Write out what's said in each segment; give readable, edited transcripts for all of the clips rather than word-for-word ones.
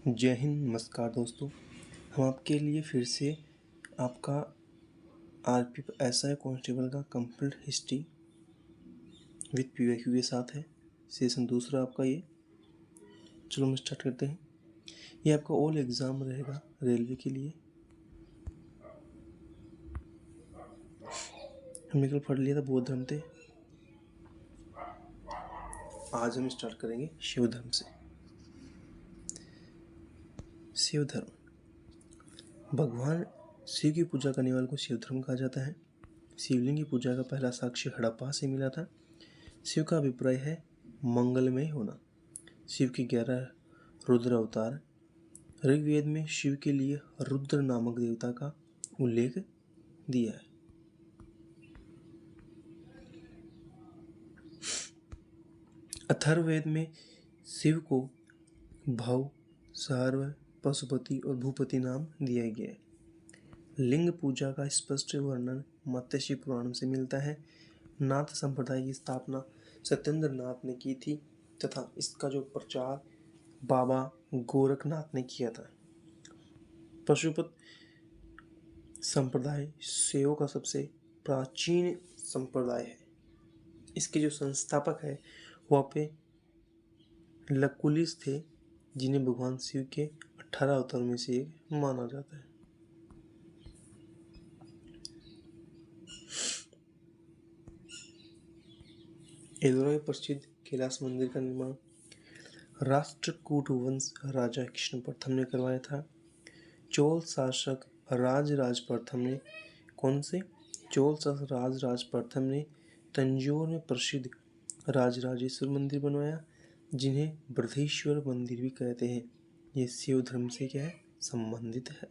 जय हिंद, नमस्कार दोस्तों। हम आपके लिए फिर से आपका आरपी एसआई कांस्टेबल का कंप्लीट हिस्ट्री विद पीवाईक्यू के साथ है। सेशन दूसरा आपका ये। चलो हम स्टार्ट करते हैं। ये आपका ऑल एग्ज़ाम रहेगा रेलवे के लिए। हमने कल पढ़ लिया था बौद्ध धर्म थे। आज हम स्टार्ट करेंगे शिव धर्म से। शिव धर्म भगवान शिव की पूजा करने वाले को शिव धर्म कहा जाता है। शिवलिंग की पूजा का पहला साक्ष्य हड़प्पा से मिला था। शिव का अभिप्राय है मंगलमय होना। शिव के 11 रुद्र अवतार। ऋग्वेद में शिव के लिए रुद्र नामक देवता का उल्लेख दिया है। अथर्ववेद में शिव को भव, सर्व, पशुपति और भूपति नाम दिया गया है। लिंग पूजा का स्पष्ट वर्णन मत्स्य पुराण से मिलता है। नाथ संप्रदाय की स्थापना सत्येंद्र नाथ ने की थी तथा इसका जो प्रचार बाबा गोरखनाथ ने किया था। पशुपत संप्रदाय शैव का सबसे प्राचीन संप्रदाय है। इसके जो संस्थापक है वहाँ पे लकुलिस थे, जिन्हें भगवान शिव के 18 अवतार में से एक माना जाता है। एलोरा के प्रसिद्ध कैलाश मंदिर का निर्माण राष्ट्रकूट वंश राजा कृष्ण प्रथम ने करवाया था। चोल शासक राज प्रथम ने राज प्रथम ने तंजौर में प्रसिद्ध राजराजेश्वर मंदिर बनवाया, जिन्हें बृहदीश्वर मंदिर भी कहते हैं। ये शिव धर्म से क्या है, संबंधित है।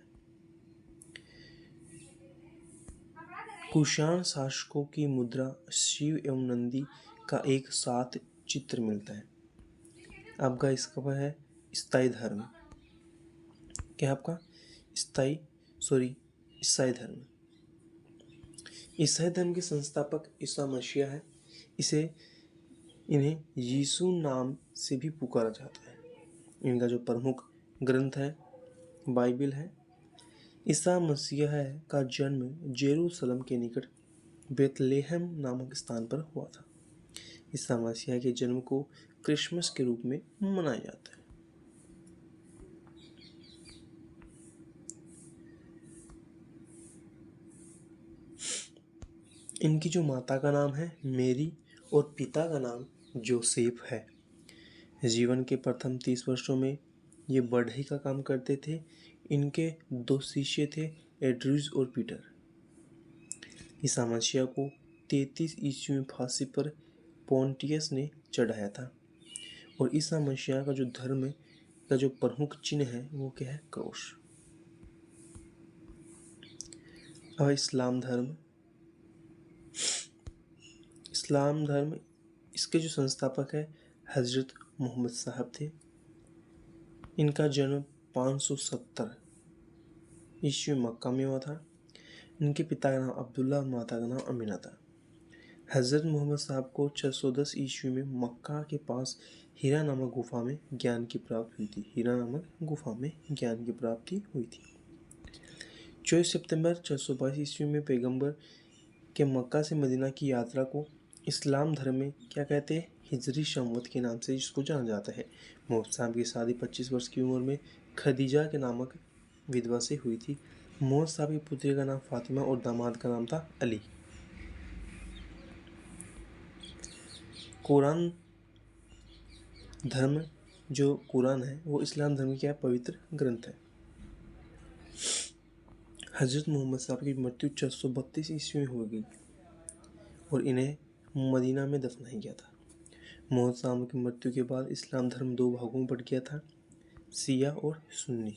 कुषाण शासकों की मुद्रा शिव एवं नंदी का एक साथ चित्र मिलता है। आपका इसका है ईसाई धर्म। क्या आपका ईसाई धर्म। ईसाई धर्म के संस्थापक ईसा मसीह है। इन्हें यीशु नाम से भी पुकारा जाता है। इनका जो प्रमुख ग्रंथ है बाइबिल है। ईसा मसीह का जन्म जेरूसलम के निकट बेथलेहम नामक स्थान पर हुआ था। ईसा मसीह के जन्म को क्रिसमस के रूप में मनाया जाता है। इनकी जो माता का नाम है मेरी और पिता का नाम जोसेफ है। जीवन के प्रथम 30 वर्षों में ये बढ़ई का काम करते थे। इनके 2 शिष्य थे, एड्रूज और पीटर। ईसा मसीह को 33 ईस्वी में फांसी पर पोंटियस ने चढ़ाया था। और ईसा मसीह का जो धर्म का जो प्रमुख चिन्ह है वो क्या है, क्रॉस। अब इस्लाम धर्म इसके जो संस्थापक है हजरत मोहम्मद साहब थे। इनका जन्म 570 ईस्वी में मक्का में हुआ था। इनके पिता का नाम अब्दुल्ला और माता का नाम अमीना था। हजरत मोहम्मद साहब को 610 ईस्वी में मक्का के पास हीरा नामक गुफा में ज्ञान की प्राप्ति हुई थी। 24 सितंबर 622 ईस्वी में पैगंबर के मक्का से मदीना की यात्रा को इस्लाम धर्म में क्या कहते हैं, हिजरी संवत के नाम से इसको जाना जाता है। मोहम्मद साहब की शादी 25 वर्ष की उम्र में खदीजा के नामक विधवा से हुई थी। मोहम्मद साहब की पुत्री का नाम फातिमा और दामाद का नाम था अली। कुरान धर्म जो कुरान है वो इस्लाम धर्म की पवित्र ग्रंथ है। हजरत मोहम्मद साहब की मृत्यु 632 ईस्वी में हो गई और इन्हें मदीना में दफनाया गया था। मोहम्मद साहब की मृत्यु के बाद इस्लाम धर्म 2 भागों में बट गया था, शिया और सुन्नी।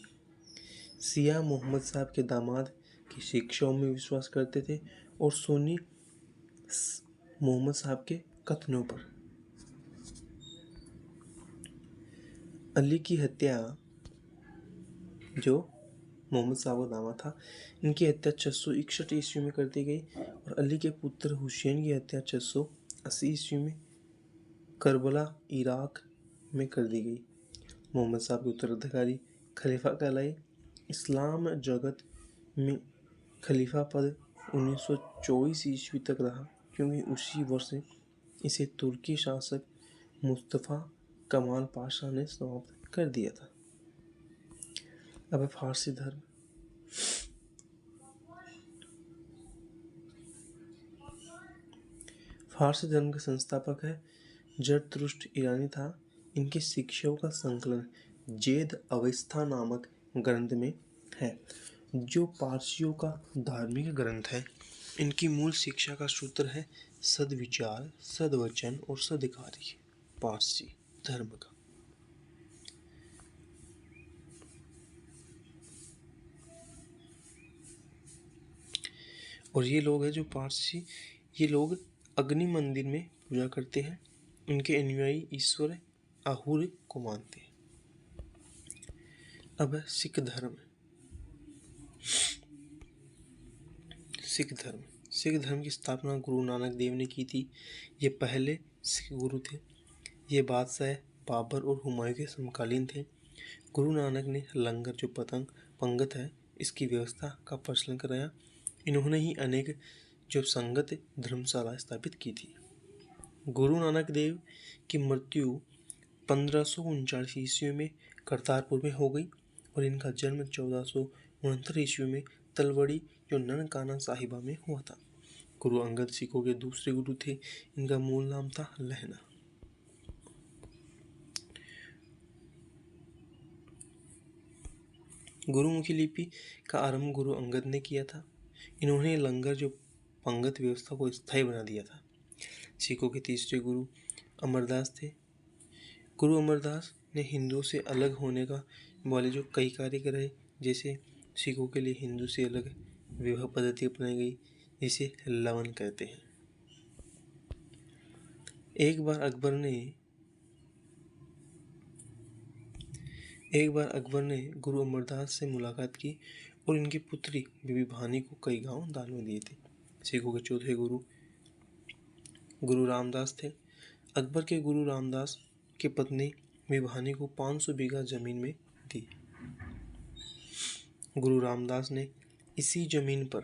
शिया मोहम्मद साहब के दामाद की शिक्षाओं में विश्वास करते थे और सुन्नी मोहम्मद साहब के कथनों पर। अली की हत्या जो मोहम्मद साहब का दामाद था, इनकी हत्या 661 ईस्वी में कर दी गई और अली के पुत्र हुसैन की हत्या 680 ईस्वी में करबला इराक में कर दी गई। मोहम्मद साहब के उत्तराधिकारी खलीफा कहलाए। इस्लाम जगत में खलीफा पद 1924 ईस्वी तक रहा, क्योंकि उसी वर्ष इसे तुर्की शासक मुस्तफ़ा कमाल पाशा ने समाप्त कर दिया था। अब फारसी धर्म। फारसी धर्म के संस्थापक है जरतुष्ट्र ईरानी था। इनकी शिक्षाओं का संकलन जेद अवस्था नामक ग्रंथ में है, जो पारसियों का धार्मिक ग्रंथ है। इनकी मूल शिक्षा का सूत्र है सद्विचार, सद्वचन और सद्कार्य। पारसी धर्म का और ये लोग हैं जो पारसी, ये लोग अग्नि मंदिर में पूजा करते हैं। इनके अनुयायी ईश्वर आहुर को मानते हैं। अब है सिख धर्म। सिख धर्म की स्थापना गुरु नानक देव ने की थी। ये पहले सिख गुरु थे। ये बादशाह बाबर और हुमायूं के समकालीन थे। गुरु नानक ने लंगर जो पंगत है इसकी व्यवस्था का प्रचलन कराया। इन्होंने ही अनेक जो संगत धर्मशाला स्थापित की थी। गुरु नानक देव की मृत्यु 1539 ईस्वी में करतारपुर में हो गई और इनका जन्म 1469 ईस्वी में तलवड़ी जो ननकाना साहिबा में हुआ था। गुरु अंगद सिखों के दूसरे गुरु थे। इनका मूल नाम था लहना। गुरुमुखी लिपि का आरंभ गुरु अंगद ने किया था। इन्होंने लंगर जो पंगत व्यवस्था को स्थायी बना दिया था। सिखों के तीसरे गुरु अमरदास थे। गुरु अमरदास ने हिंदुओं से अलग होने का वाले जो कई कार्य कराए, जैसे सिखों के लिए हिंदू से अलग विवाह पद्धति अपनाई गई, जिसे लवन कहते हैं। एक बार अकबर ने गुरु अमरदास से मुलाकात की और इनकी पुत्री बीबी भानी को कई गांव दान में दिए थे। सिखों के चौथे गुरु रामदास थे। अकबर के गुरु रामदास की पत्नी बीबी भानी को 500 बीघा जमीन में दी। गुरु रामदास ने इसी जमीन पर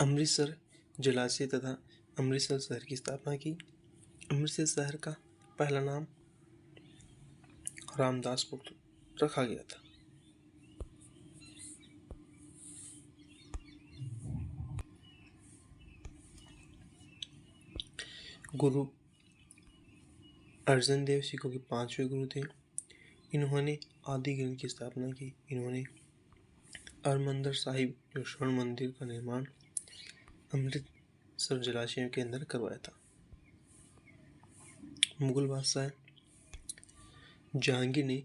अमृतसर जलाशय तथा अमृतसर शहर की स्थापना की। अमृतसर शहर का पहला नाम रामदासपुर रखा गया था। गुरु अर्जन देव सिखों के 5वें गुरु थे। इन्होंने आदि ग्रंथ की स्थापना की। इन्होंने हरमंदिर साहिब जो स्वर्ण मंदिर का निर्माण अमृतसर जलाशय के अंदर करवाया था। मुगल बादशाह जहांगीर ने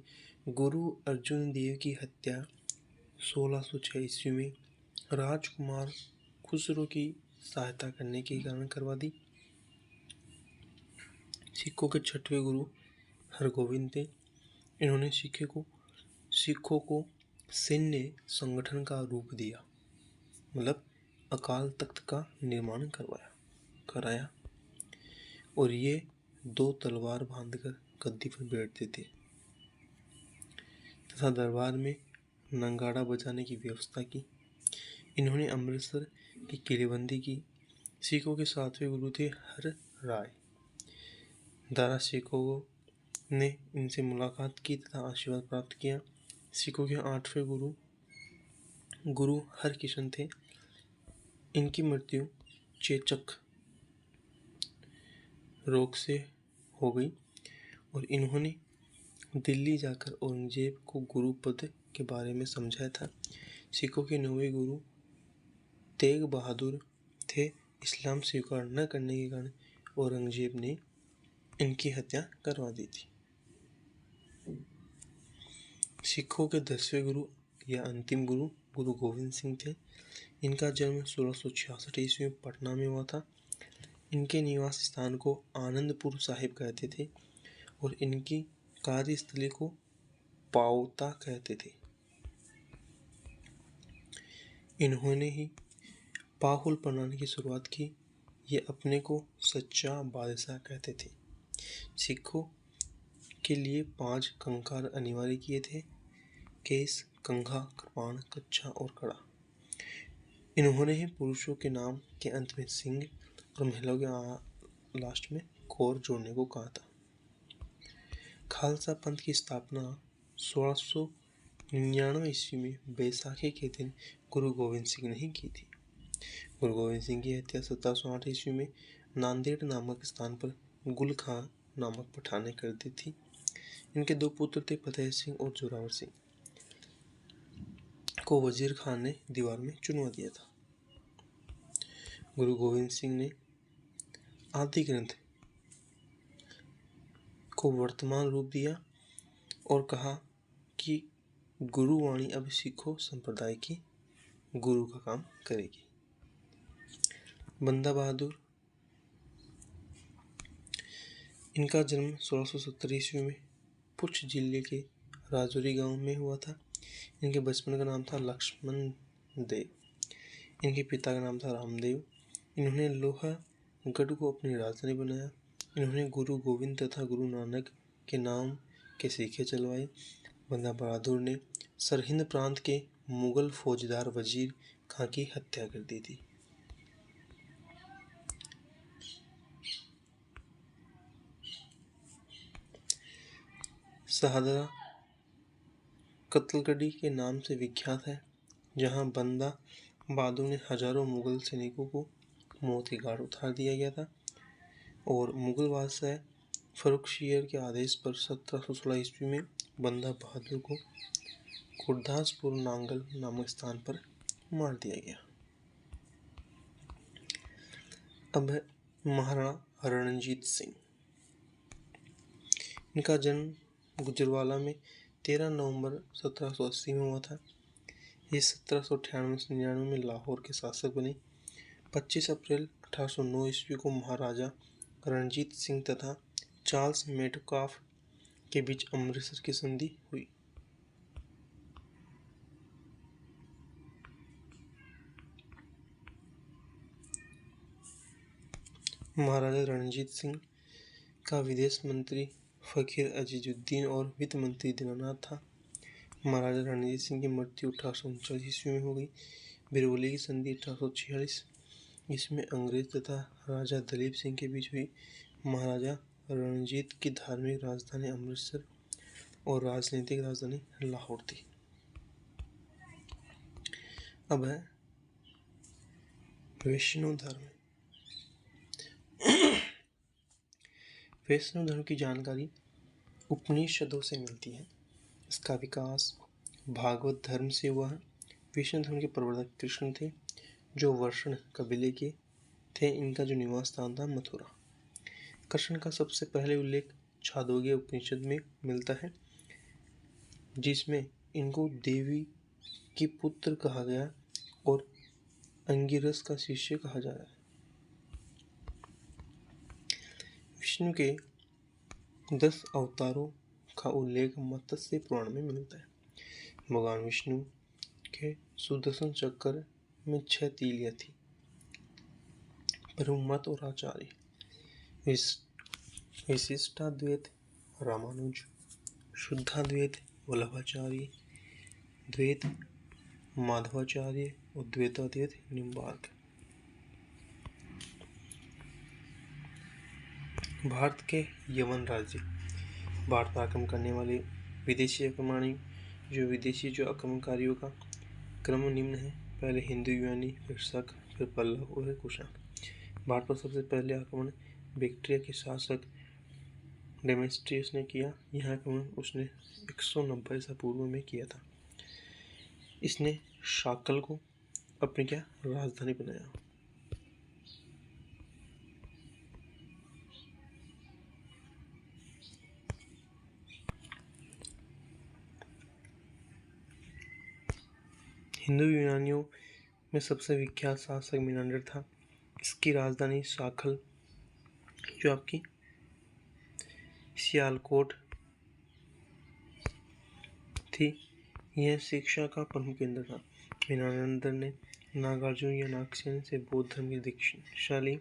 गुरु अर्जुन देव की हत्या 1606 ईस्वी में राजकुमार खुसरो की सहायता करने के कारण करवा दी। सिखों के 6वें गुरु हरगोविंद थे। इन्होंने सिखों को सैन्य संगठन का रूप दिया, मतलब अकाल तख्त का निर्माण कराया और ये 2 तलवार बांधकर गद्दी पर बैठते थे तथा दरबार में नगाड़ा बजाने की व्यवस्था की। इन्होंने अमृतसर की किलेबंदी की। सिखों के 7वें गुरु थे हर राय। दारा सिखों ने इनसे मुलाकात की तथा आशीर्वाद प्राप्त किया। सिखों के 8वें गुरु हरकिशन थे। इनकी मृत्यु चेचक रोग से हो गई और इन्होंने दिल्ली जाकर औरंगजेब को गुरु पद के बारे में समझाया था। सिखों के 9वें गुरु तेग बहादुर थे। इस्लाम स्वीकार न करने के कारण औरंगजेब ने इनकी हत्या करवा दी थी। सिखों के 10वें गुरु या अंतिम गुरु गुरु गोविंद सिंह थे। इनका जन्म 1666 ईस्वी में पटना में हुआ था। इनके निवास स्थान को आनंदपुर साहिब कहते थे और इनकी कार्यस्थली को पावता कहते थे। इन्होंने ही पाहुल प्रणाली की शुरुआत की। ये अपने को सच्चा बादशाह कहते थे। सिखों के लिए 5 कंकार अनिवार्य किए थे: केस, कंघा, कृपाण, कच्छा और कड़ा। इन्होंने ही पुरुषों के नाम के अंत में सिंह और महिलाओं के लास्ट में कौर जोड़ने को कहा था। खालसा पंथ की स्थापना 1699 ईस्वी में बैसाखी के दिन गुरु गोविंद सिंह ने ही की थी। गुरु गोविंद सिंह की हत्या 1708 ईस्वी में नांदेड़ नामक स्थान पर गुल खां नामक पठान ने कर दी थी। इनके 2 पुत्र थे, फतेह सिंह और जोरावर सिंह, को वजीर खान ने दीवार में चुनवा दिया था। गुरु गोविंद सिंह ने आदि ग्रंथ को वर्तमान रूप दिया और कहा कि गुरुवाणी अब सिखों संप्रदाय की गुरु का काम करेगी। बंदा बहादुर, इनका जन्म 1670 ईस्वी में पुछ जिले के राजौरी गांव में हुआ था। इनके बचपन का नाम था लक्ष्मण देव। इनके पिता का नाम था रामदेव। इन्होंने लोहागढ़ को अपनी राजधानी बनाया। इन्होंने गुरु गोविंद तथा गुरु नानक के नाम के सिक्के चलवाए। बंदा बहादुर ने सरहिंद प्रांत के मुगल फौजदार वजीर खां की हत्या कर दी थी। शहादरा कत्लगढ़ी के नाम से विख्यात है, जहां बंदा बहादुर ने हजारों मुगल सैनिकों को मौत के घाट उतार दिया गया था और मुगल बादशाह फर्रुखशियर के आदेश पर 1716 ईस्वी में बंदा बहादुर को गुरदासपुर नांगल नामक स्थान पर मार दिया गया। अब है महाराणा रणजीत सिंह। इनका जन्म गुजरवाला में 13 नवंबर 1780 में हुआ था। ये 1798-99 में लाहौर के शासक बने। 25 अप्रैल 1809 ईस्वी को महाराजा रणजीत सिंह तथा चार्ल्स मेटकाफ के बीच अमृतसर की संधि हुई। महाराजा रणजीत सिंह का विदेश मंत्री फकीर अजीजुद्दीन और वित्त मंत्री दीनानाथ था। महाराजा रणजीत सिंह की मृत्यु 1839 ईस्वी में हो गई। बिरवली की संधि 1846 इसमें अंग्रेज तथा राजा दलीप सिंह के बीच हुई। महाराजा रणजीत की धार्मिक राजधानी अमृतसर और राजनीतिक राजधानी लाहौर थी। अब है वैष्णव धर्म। वैष्णव धर्म की जानकारी उपनिषदों से मिलती है। इसका विकास भागवत धर्म से हुआ है। वैष्णव धर्म के प्रवर्तक कृष्ण थे, जो वर्षण कबीले के थे। इनका जो निवास स्थान था मथुरा। कृष्ण का सबसे पहले उल्लेख छांदोग्य उपनिषद में मिलता है, जिसमें इनको देवी की पुत्र कहा गया और अंगिरस का शिष्य कहा जा रहा है। विष्णु के 10 अवतारों का उल्लेख मत्स्य पुराण में मिलता है। भगवान विष्णु के सुदर्शन चक्र में 6 तीलियां थी। ब्रह्मत और आचार्य विशिष्टाद्वैत रामानुज, शुद्धाद्वैत वल्लभाचार्य, द्वैत माधवाचार्य और द्वैताद्वैत निम्बार्क। भारत के यवन राज्य। भारत पर आक्रमण करने वाले विदेशी आक्रमणकारियों का क्रम निम्न है। पहले हिंदू, यूनानी, फिर शक, फिर पल्लव और कुषाण। भारत पर सबसे पहले आक्रमण बैक्ट्रिया के शासक डेमेस्ट्रियस ने किया। यह आक्रमण उसने 190 ईसा पूर्व में किया था। इसने शाकल को अपनी राजधानी बनाया। हिंदू यूनानियों में सबसे विख्यात शासक मिनांडर था। इसकी राजधानी शाखल, जो आपकी सियालकोट थी, यह शिक्षा का प्रमुख केंद्र था। मिनांडर ने नागार्जुन या नागसेन से बौद्ध धर्म की दीक्षा ली।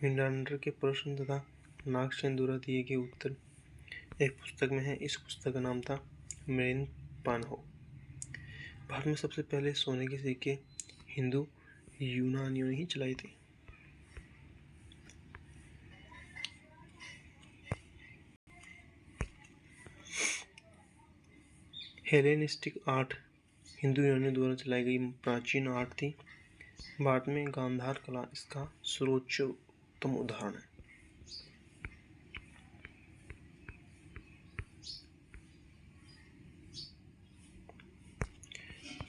मिनांडर के प्रश्न तथा नागसेन द्वारा दिए गए उत्तर एक पुस्तक में है। इस पुस्तक का नाम था मेरिन पानहो। भारत में सबसे पहले सोने के सिक्के हिंदू यूनानियों ने ही चलाई थी। हेलेनिस्टिक आर्ट हिंदू यूनानियों द्वारा चलाई गई प्राचीन आर्ट थी। भारत में गांधार कला इसका सर्वोत्तम उदाहरण है।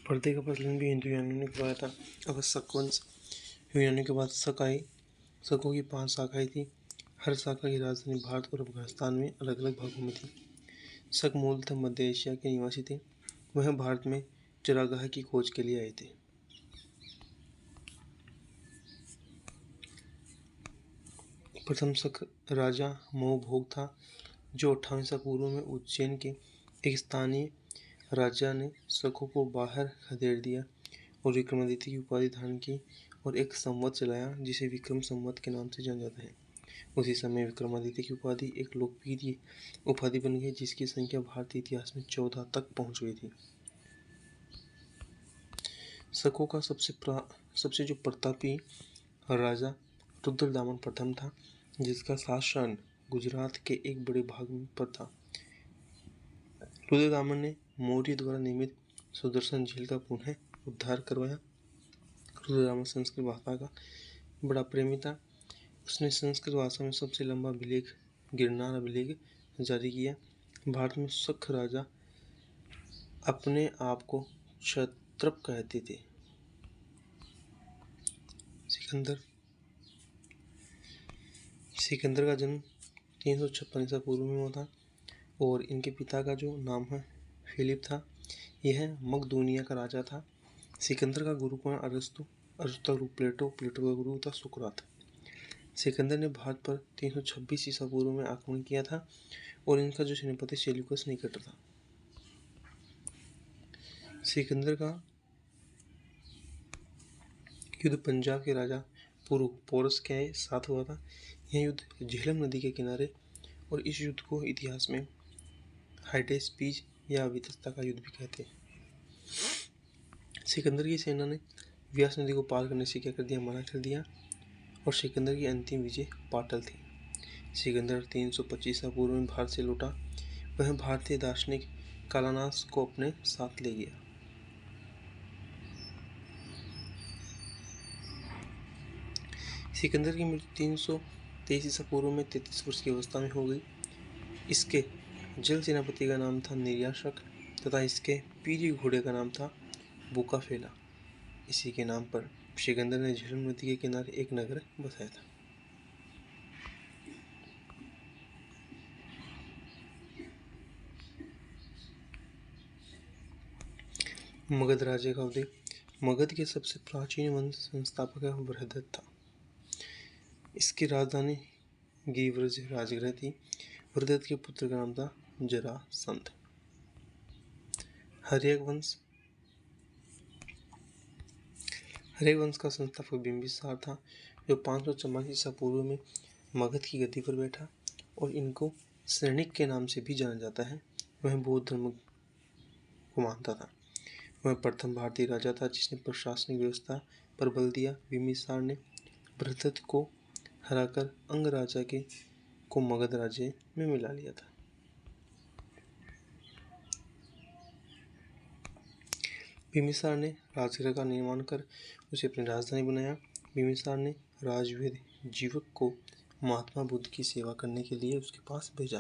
पर्दे का प्रचलन भी हिंदू यूनानियों ने करवाया था। अगर शक वंश यूनानियों के बाद शक आई। शकों की 5 शाखाएं थी। हर शाखा की राजधानी भारत और अफगानिस्तान में अलग अलग भागों में थी। शक मूलतः मध्य एशिया के निवासी थे। वह भारत में चरागाह की खोज के लिए आए थे। प्रथम शक राजा मोहभोग था, जो 58 ईसा पूर्व में उज्जैन के एक स्थानीय राजा ने शकों को बाहर खदेड़ दिया और विक्रमादित्य की उपाधि धारण की और एक संवत चलाया जिसे विक्रम संवत के नाम से जाना जाता है। उसी समय विक्रमादित्य की उपाधि एक लोकप्रिय उपाधि बन गई, जिसकी संख्या भारतीय इतिहास में 14 तक पहुंच गई थी। शकों का सबसे जो प्रतापी राजा रुद्रदामन प्रथम था, जिसका शासन गुजरात के एक बड़े भाग पर था। रुद्रदामन ने मौर्य द्वारा निर्मित सुदर्शन झील का पुनः उद्धार करवाया। रुद्रदामन संस्कृत भाषा का बड़ा प्रेमी था। उसने संस्कृत भाषा में सबसे लंबा अभिलेख गिरनार अभिलेख जारी किया। भारत में शक राजा अपने आप को क्षत्रप कहते थे। सिकंदर का जन्म 356 ईसा पूर्व में हुआ था और इनके पिता का जो नाम है फिलिप था। यह मकदूनिया का राजा था। सिकंदर का गुरु कौन? अरस्तु का गुरु प्लेटो का गुरु था सुकरात। सिकंदर ने भारत पर 326 ईसा पूर्व में आक्रमण किया था और इनका जो सेनापति सेल्यूकस निकटर था। सिकंदर का युद्ध पंजाब के राजा पुरु पोरस के साथ हुआ था। यह युद्ध झेलम नदी के किनारे और इस युद्ध को इतिहास में हाइडेस्पीज या वितस्ता का युद्ध भी कहते हैं। सिकंदर की सेना ने व्यास नदी को पार करने से क्या कर दिया? मना कर दिया और सिकंदर की अंतिम विजय पाटल थी। सिकंदर 325 ईसा पूर्व में भारत से लौटा। वह भारतीय दार्शनिक कालानास को अपने साथ ले गया। सिकंदर की मृत्यु 323 ईसा पूर्व में 33 वर्ष की अवस्था में हो गई। इसके जल सेनापति का नाम था निर्याशक तथा इसके पीली घोड़े का नाम था बुकाफेला। इसी के नाम पर सिकंदर ने झेलम नदी के किनारे एक नगर बसाया था। मगध राज्य का उदय। मगध के सबसे प्राचीन वंश संस्थापक बृहदत्त था। इसकी राजधानी गिरिव्रज राजगृह थी। बृहदत्त के पुत्र का नाम था जरासंध। हर्यक वंश का संस्थापक बिंबिसार था, जो 544 ईसा पूर्व में मगध की गद्दी पर बैठा और इनको सैनिक के नाम से भी जाना जाता है। वह बौद्ध धर्म को मानता था। वह प्रथम भारतीय राजा था जिसने प्रशासनिक व्यवस्था पर बल दिया। बिंबिसार ने बृहदत्त को हराकर अंग राजा को मगध राज्य में मिला लिया था। बिंबिसार ने राजगृह का निर्माण कर उसे अपनी राजधानी बनाया। बिंबिसार ने राजवीर जीवक को महात्मा बुद्ध की सेवा करने के लिए उसके पास भेजा।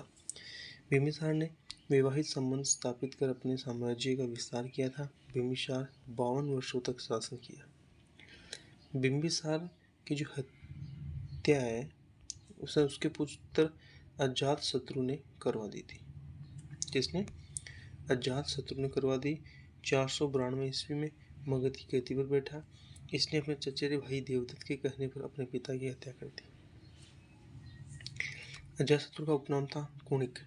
बिंबिसार ने वैवाहिक संबंध स्थापित कर अपने साम्राज्य का विस्तार किया था। बिंबिसार 52 वर्षों तक शासन किया। बिंबिसार की जो हत्या है उसे उसके पुत्र अजातशत्रु ने करवा दी थी। किसने? अजातशत्रु ने करवा दी। 492 ईस्वी में मगध की गद्दी पर बैठा। इसने अपने चचेरे भाई देवदत्त के कहने पर अपने पिता की हत्या कर दी। अजातशत्रु का उपनाम था कुणिक।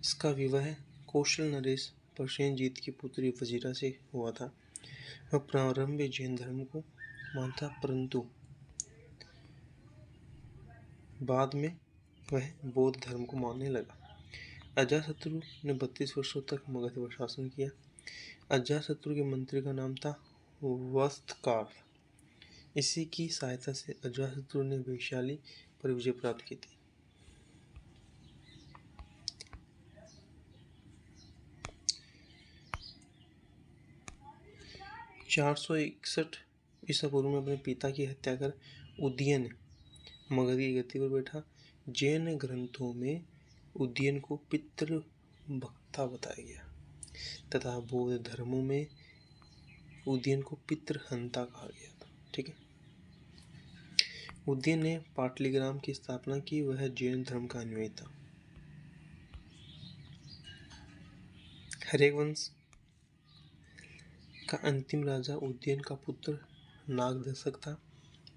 इसका विवाह कौशल नरेश प्रसेनजीत की पुत्री वजीरा से हुआ था। वह प्रारंभ में जैन धर्म को मानता, परंतु बाद में वह बौद्ध धर्म को मानने लगा। अजातशत्रु ने 32 वर्षों तक मगध पर शासन किया। अजातशत्रु के मंत्री का नाम था वस्त्रकार। इसी की सहायता से अजातशत्रु ने वैशाली पर विजय प्राप्त की थी। (461 ईसा पूर्व में अपने पिता की हत्या कर उदयन मगध की गद्दी पर बैठा। जैन ग्रंथों में उदयन को पितृभक्ता बताया गया तथा बौद्ध धर्मों में उदयन को पितृहंता कहा गया था। ठीक है। उदयन ने पाटलिग्राम की स्थापना की। वह जैन धर्म का अनुयायी था। हर्यवंश का अंतिम राजा उदयन का पुत्र नागदशक था।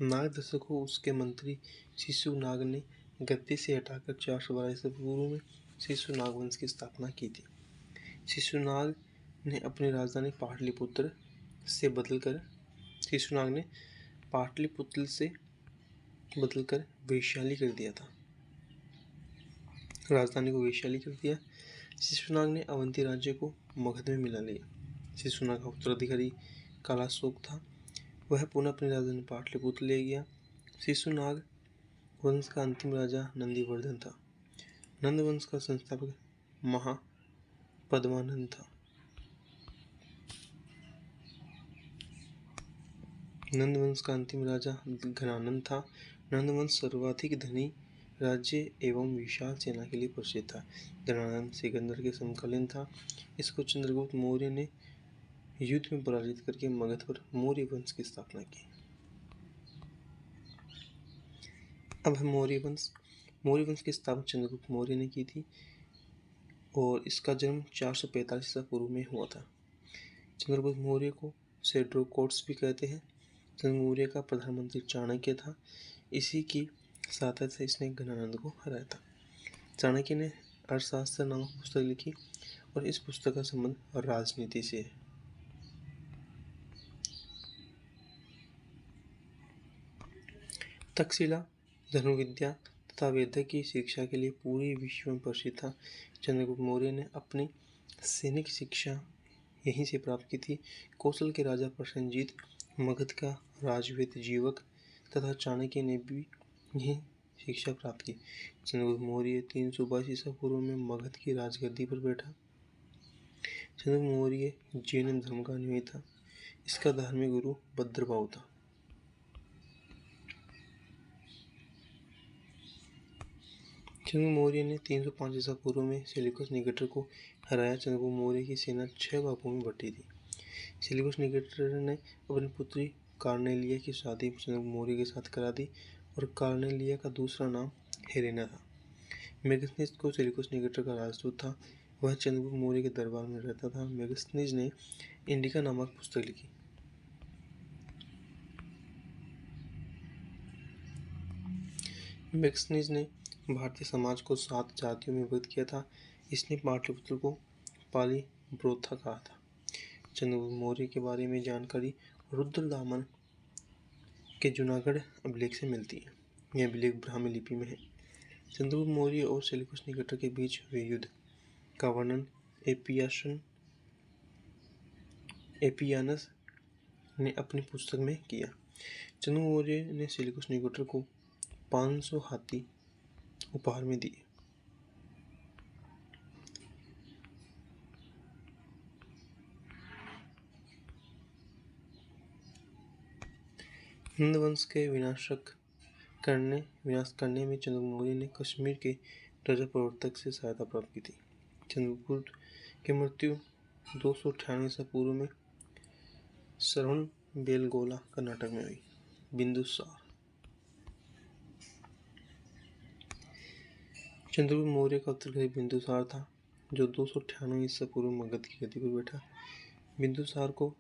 नागदशक को उसके मंत्री शिशुनाग ने गद्दी से हटाकर 412 ईसा पूर्व में शिशुनाग वंश की स्थापना की थी। शिशुनाग ने अपनी राजधानी पाटलिपुत्र से बदलकर वैशाली कर दिया था। राजधानी को वैशाली कर दिया। शिशुनाग ने अवंती राज्य को मगध में मिला लिया। शिशुनाग का उत्तराधिकारी कालाशोक था। वह पुनः अपनी राजधानी पाटलिपुत्र ले गया। शिशुनाग वंश का अंतिम राजा नंदीवर्धन था। नंद वंश का संस्थापक महापद्मानंद था। नंद वंश का अंतिम राजा घनानंद था। नंद वंश सर्वाधिक धनी राज्य एवं विशाल सेना के लिए प्रसिद्ध था। घनानंद सिकंदर के समकालीन था। इसको चंद्रगुप्त मौर्य ने युद्ध में पराजित करके मगध पर मौर्य वंश की स्थापना की। अब है मौर्य वंश। मौर्य वंश की स्थापना चंद्रगुप्त मौर्य ने की थी और इसका जन्म 445 ईसा पूर्व में हुआ था। चंद्रगुप्त मौर्य को सेड्रोकोट्स भी कहते हैं। चंद्रगुप्त मौर्य का प्रधानमंत्री चाणक्य था। इसी की सहायता से इसने घनानंद को हराया था। चाणक्य ने अर्थशास्त्र नामक पुस्तक लिखी और इस पुस्तक का संबंध राजनीति से है। तक्षशिला धनुर्विद्या तथा वेद की शिक्षा के लिए पूरे विश्व में प्रसिद्ध था। चंद्रगुप्त मौर्य ने अपनी सैनिक शिक्षा यहीं से प्राप्त की थी। कौशल के राजा प्रसेनजीत मगध का राजवेद जीवक तथा चाणक्य ने भी यहीं शिक्षा प्राप्त की। चंद्रगुप्त मौर्य 322 ईसा पूर्व में मगध की राजगद्दी पर बैठा। चंद्रगुप्त मौर्य जैन धर्म का अनुयायी था। इसका धार्मिक गुरु भद्रबाहु था। चंद्रगुप्त मौर्य ने 305 ईसा पूर्व में सेल्यूकस निकेटर को हराया। चंद्रगुप्त मौर्य की सेना 6 भागों में बटी थी। सेल्यूकस निकेटर ने अपनी पुत्री कार्नेलिया की शादी चंद्रगुप्त मौर्य के साथ करा दी और कार्नेलिया का दूसरा नाम हेलेना था। मेगस्थनीज को सेल्यूकस निकेटर का राजदूत था। वह चंद्रगुप्त मौर्य के दरबार में रहता था। मेगस्थनीज ने इंडिका नामक पुस्तक लिखी। मेगस्थनीज ने भारतीय समाज को 7 जातियों में विभक्त किया था। इसने पाटलिपुत्र को पालीब्रोथा कहा था। चंद्रगुप्त मौर्य के बारे में जानकारी रुद्रदामन के जूनागढ़ अभिलेख से मिलती है। यह अभिलेख ब्राह्मी लिपि में है। चंद्रगुप्त मौर्य और सेल्यूकस निकेटर के बीच हुए युद्ध का वर्णन एपियानस ने अपनी पुस्तक में किया। चंद्रगुप्त मौर्य ने सेल्यूकस निकेटर को 500 हाथी उपहार में दिए। नंद वंश के विनाश करने में चंद्रगुप्त मौर्य ने कश्मीर के राजा प्रवर्तक से सहायता प्राप्त की थी। चंद्रगुप्त की मृत्यु 298 ईसा पूर्व में श्रवणबेलगोला कर्नाटक में हुई। बिंदुसार चंद्रगुप्त मौर्य का उत्तराधिकारी बिंदुसार था, जो 298 ईसा पूर्व मगध की गद्दी पर बैठा। बिंदुसार को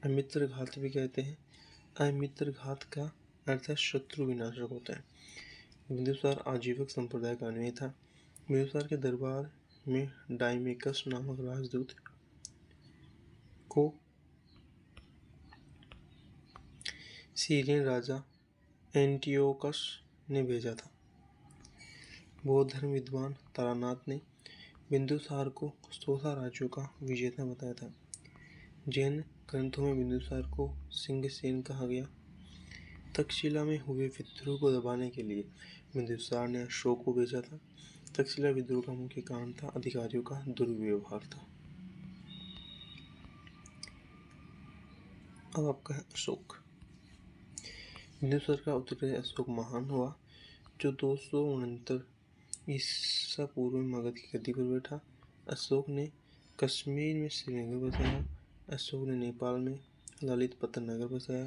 अमित्रघात भी कहते हैं। अमित्रघात का अर्थ है शत्रु विनाशक होता है। बिंदुसार आजीवक संप्रदाय का अनुयायी था। बिंदुसार के दरबार में डाइमेकस नामक राजदूत को सीरियन राजा एंटियोकस ने भेजा था। बौद्ध धर्म विद्वान तारानाथ ने बिंदुसार को 16 राज्यों का विजेता बताया था। जैन ग्रंथों में बिंदुसार को सिंहसेन कहा गया। तक्षशिला में हुए विद्रोह को दबाने के लिए बिंदुसार ने अशोक को भेजा था। तक्षशिला विद्रोह का मुख्य कारण था अधिकारियों का दुर्व्यवहार था। अब आपका है अशोक। बिंदुसार का उत्तराधिकारी अशोक महान हुआ, जो 269 ईसा पूर्व में मगध की गद्दी पर बैठा। अशोक ने कश्मीर में श्रीनगर बसाया। अशोक ने नेपाल में ललितपत्र नगर बसाया।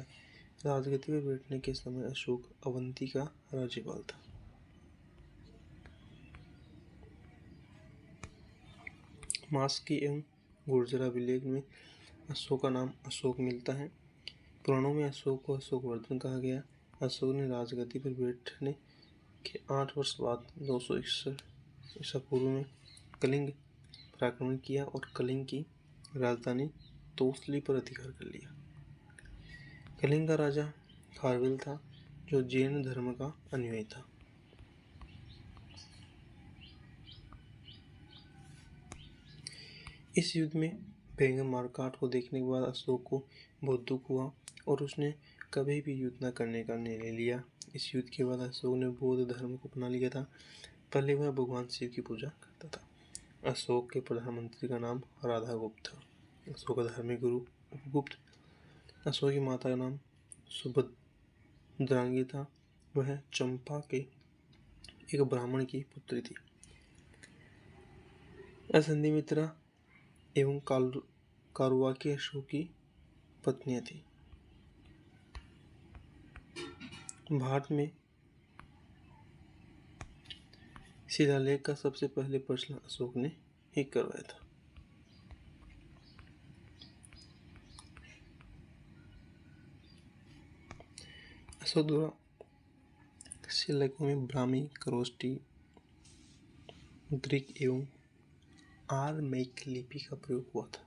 राजगद्दी पर बैठने के समय अशोक अवंती का राज्यपाल था। मास्की एवं गुर्जर अभिलेख में अशोक का नाम अशोक मिलता है। पुराणों में अशोक को अशोकवर्धन कहा गया। अशोक ने राजगद्दी पर बैठने के 8 वर्ष बाद 261 ईसा पूर्व में कलिंग पर आक्रमण किया और कलिंग की राजधानी तोसली पर अधिकार कर लिया। कलिंग का राजा खारवेल था, जो जैन धर्म का अनुयायी था। इस युद्ध में भयंकर मारकाट को देखने के बाद अशोक को बहुत दुख हुआ और उसने कभी भी युद्ध न करने का निर्णय लिया। इस युद्ध के बाद अशोक ने बौद्ध धर्म को अपना लिया था। पहले वह भगवान शिव की पूजा करता था। अशोक के प्रधानमंत्री का नाम राधागुप्त था। अशोक का धार्मिक गुरु उपगुप्त। अशोक की माता का नाम सुभद्रांगी था। वह चंपा के एक ब्राह्मण की पुत्री थी। असंधिमित्रा एवं कारुआ की अशोक की पत्नियां थी। भारत में शिलालेख का सबसे पहले प्रश्न अशोक ने ही करवाया था। अशोक द्वारा शिलालेखों में ब्राह्मी, खरोष्टी, ग्रीक एवं आरमेइक लिपि का प्रयोग हुआ था।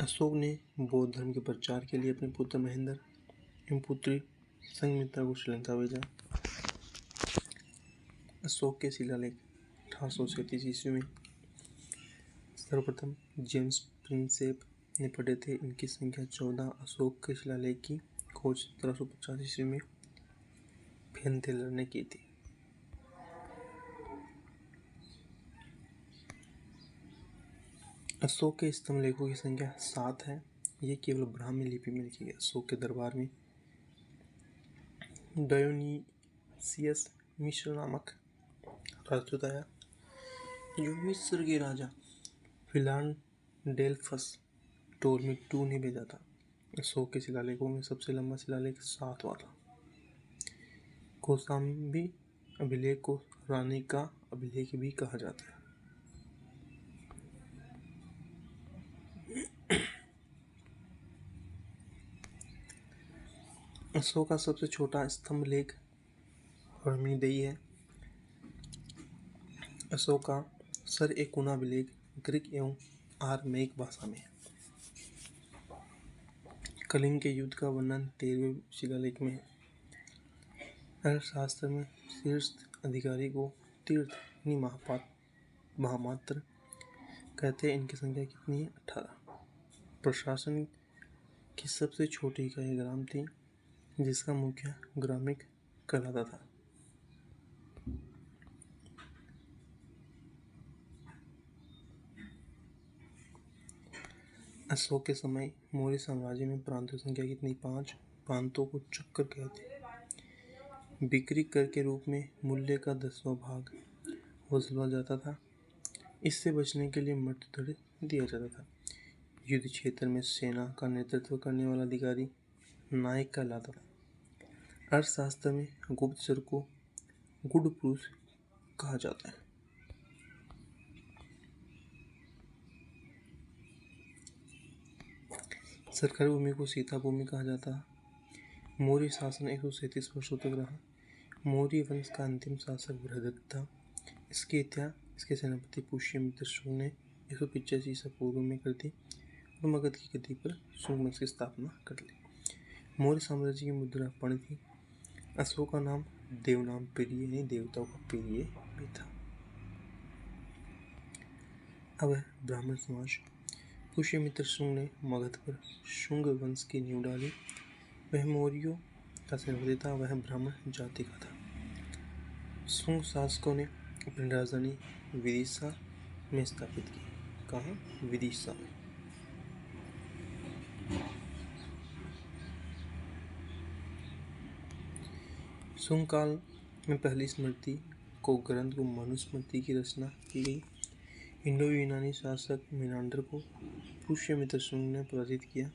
अशोक ने बौद्ध धर्म के प्रचार के लिए अपने पुत्र महेंद्र एवं पुत्री संघमित्रा को श्रीलंका भेजा। अशोक के शिलालेख 1837 ईस्वी में सर्वप्रथम जेम्स प्रिंसेप ने पढ़े थे। इनकी संख्या 14। अशोक के शिलालेख की खोज 1750 ईस्वी में फेन टेलर ने की थी। अशोक के स्तंभ लेखों की संख्या 7 है। ये केवल ब्राह्मी लिपि में लिखी गई। अशोक के दरबार में डायोनिसियस मिस्र नामक राजदूत आया, जो मिस्र के राजा फिलाडेल्फस टोलमी II ने भेजा था। अशोक के शिलालेखों में सबसे लंबा शिलालेख 7वां था। कौशाम्बी अभिलेख को रानी का अभिलेख भी कहा जाता है। अशोक का सबसे छोटा स्तंभ लेख हर्मिदेई है। अशोक का सर ए कुना अभिलेख ग्रीक एवं आरमेइक भाषा में है। कलिंग के युद्ध का वर्णन 13वें शिलालेख में है। अर्थशास्त्र में शीर्ष अधिकारी को तीर्थ यानी महामात्र कहते हैं। इनकी संख्या कितनी है? 18। प्रशासन की सबसे छोटी इकाई ग्राम थी, जिसका मुखिया ग्रामिक कहलाता था। अशोक के समय मौर्य साम्राज्य में प्रांतों की संख्या कितनी? 5। प्रांतों को चक्कर कहते हैं। बिक्री कर के रूप में मूल्य का 10वां भाग वसूला जाता था। इससे बचने के लिए मृत्युदंड दिया जाता था। युद्ध क्षेत्र में सेना का नेतृत्व करने वाला अधिकारी नायक कहलाता था। अर्थशास्त्र में गुप्तचर को गुड पुरुष कहा जाता है। सरकारी भूमि को सीता भूमि कहा जाता है। मौर्य शासन 137 वर्षों तक रहा। मौर्य वंश का अंतिम शासक बृहदत्त था। इसके सेनापति पुष्यमित्र शुंग ने 185 ईसा पूर्व में कर दी और मगध की गद्दी पर शुंग वंश की स्थापना कर ली। मौर्य साम्राज्य की मुद्रा पर्ण थी। अशोक का नाम देवनाम प्रिय नहीं, देवताओं का प्रिय भी था। अब है ब्राह्मण समाज। पुष्यमित्र शुंग ने मगध पर शुंग वंश की नींव डाली। वह मौर्यों का सेनापति था, वह ब्राह्मण जाति का था। शुंग शासकों ने अपनी राजधानी विदिशा में स्थापित की। कहाँ? विदिशा में। शुंग काल में पहली स्मृति को ग्रंथ को मनुस्मृति की रचना की गई। इंडो यूनानी शासक मेनांडर को पुष्यमित्र शुंग ने पराजित किया।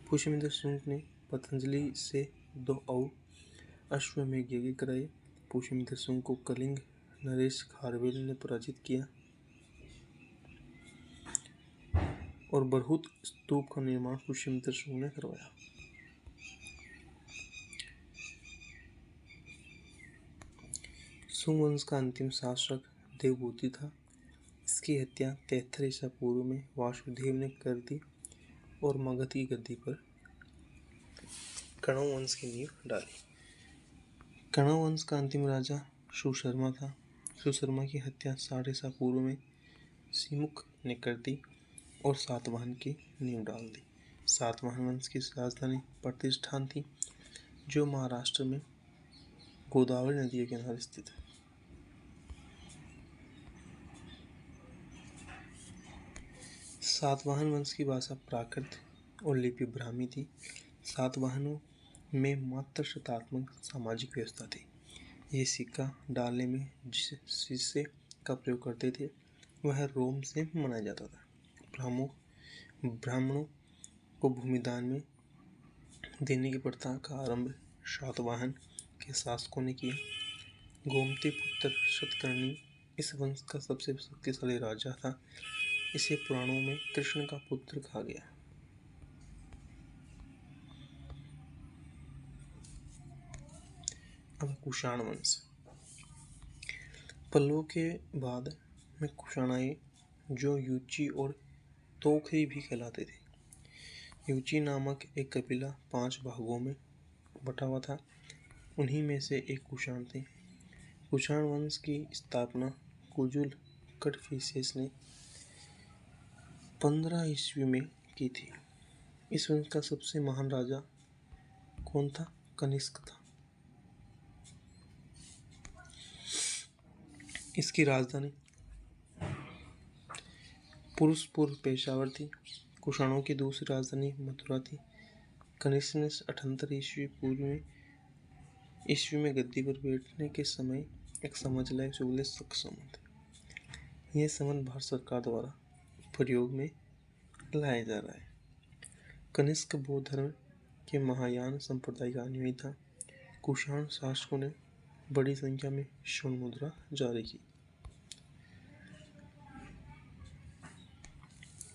पुष्यमित्र शुंग ने पतंजलि से 2 और अश्वमेध यज्ञ कराए। पुष्यमित्र शुंग को कलिंग नरेश खारवेल ने पराजित किया और बरहुत स्तूप का निर्माण पुष्यमित्र शुंग ने करवाया। शुंग वंश का अंतिम शासक देवभूति था। इसकी हत्या 73 ईसा पूर्व में वासुदेव ने कर दी और मगध की गद्दी पर कणव वंश की नींव डाली। कणव वंश का अंतिम राजा सुशर्मा था। सुशर्मा की हत्या 60 ईसा पूर्व में सिमुक ने कर दी और सातवाहन की नींव डाल दी। सातवाहन वंश की राजधानी प्रतिष्ठान थी, जो महाराष्ट्र में गोदावरी नदी के किनारे स्थित है। सातवाहन वंश की भाषा प्राकृत और लिपि ब्राह्मी थी। सातवाहनों में मात्र शतात्मक सामाजिक व्यवस्था थी। ये सिक्का डालने में जिस शीशे का प्रयोग करते थे वह रोम से मनाया जाता था। ब्राह्मणों को भूमिदान में देने की प्रथा का आरंभ सातवाहन के शासकों ने किया। गोमती पुत्र शतकर्णी इस वंश का सबसे शक्तिशाली राजा था। इसे पुराणों में कृष्ण का पुत्र कहा गया। अब कुषाण वंश। पल्लवों के बाद में कुषाण आए, जो युची और तोखरी भी कहलाते थे। युची नामक एक कबीला 5 भागों में बटा हुआ था। उन्हीं में से एक कुषाण थे। कुषाण वंश की स्थापना कुजुल कड़फिसेस ने 15 ईस्वी में की थी। इस वंश का सबसे महान राजा कौन था? कनिष्क था। इसकी राजधानी पुरुषपुर पेशावर थी। कुषाणों की दूसरी राजधानी मथुरा थी। कनिष्क ने 78 ईस्वी में गद्दी पर बैठने के समय एक समझ लाए, उसे बोले शक संबंध। यह संबंध भारत सरकार द्वारा प्रयोग में लाया जा रहा है। कनिष्क बौद्ध धर्म के महायान संप्रदाय का अनुयायी था। कुषाण शासकों ने बड़ी संख्या में स्वर्ण मुद्रा जारी की।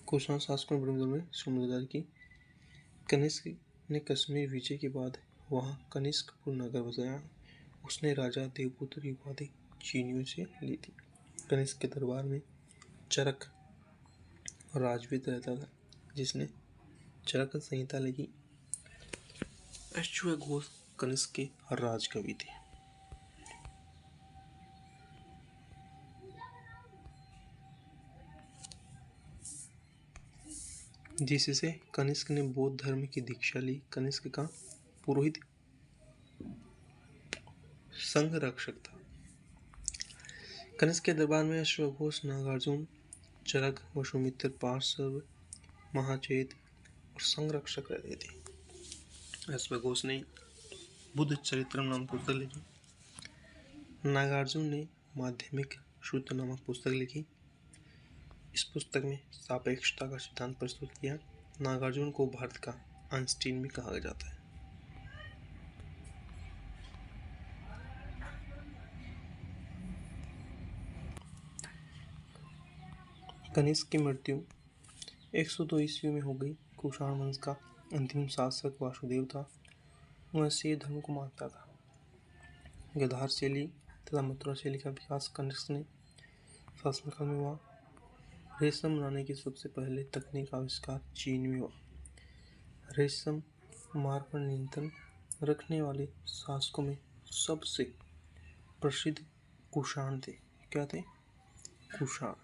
कुषाण शासकों ने बड़ी संख्या में स्वर्ण मुद्रा जारी की। कनिष्क ने कश्मीर विजय के बाद वहां कनिष्कपुर नगर बसाया। उसने राजा देवपुत्र की उपाधि चीनियों से ली थी। कनिष्क के दरबार में चरक राजविद रहता था, जिसने चरक संहिता लिखी। अश्वघोष कनिष्क के राजकवि थे। जिससे कनिष्क ने बौद्ध धर्म की दीक्षा ली। कनिष्क का पुरोहित संघ रक्षक था। कनिष्क के दरबार में अश्वघोष, नागार्जुन, चरक, वसुमित्र, पार्श्व, महाचेत और संघ रक्षक रहते थे। अश्वघोष ने बुद्ध चरित्रम नामक पुस्तक लिखी। नागार्जुन ने माध्यमिक सूत्र नामक पुस्तक लिखी। इस पुस्तक में सापेक्षता का सिद्धांत प्रस्तुत किया। नागार्जुन को भारत का आइंस्टीन भी कहा जाता है। कनिष्क की मृत्यु 102 ईस्वी में हो गई। कुषाण वंश का अंतिम शासक वासुदेव था। वह शैव धर्म को मानता था। गांधार शैली तथा मथुरा शैली का विकास कनिष्क ने शासनकाल में हुआ। रेशम बनाने की सबसे पहले तकनीक का आविष्कार चीन में हुआ। रेशम मार्ग पर नियंत्रण रखने वाले शासकों में सबसे प्रसिद्ध कुषाण थे। क्या थे? कुषाण।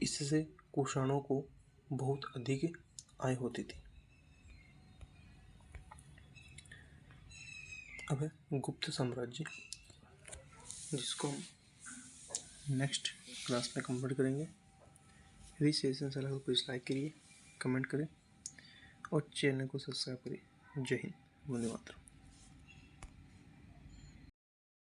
इससे कुषाणों को बहुत अधिक आय होती थी। अब है गुप्त साम्राज्य, जिसको हम नेक्स्ट क्लास में कंप्लीट करेंगे। यदि सेशन अच्छा लगा तो प्लीज़ लाइक करिए, कमेंट करें और चैनल को सब्सक्राइब करिए। जय हिंद, वंदे मातरम।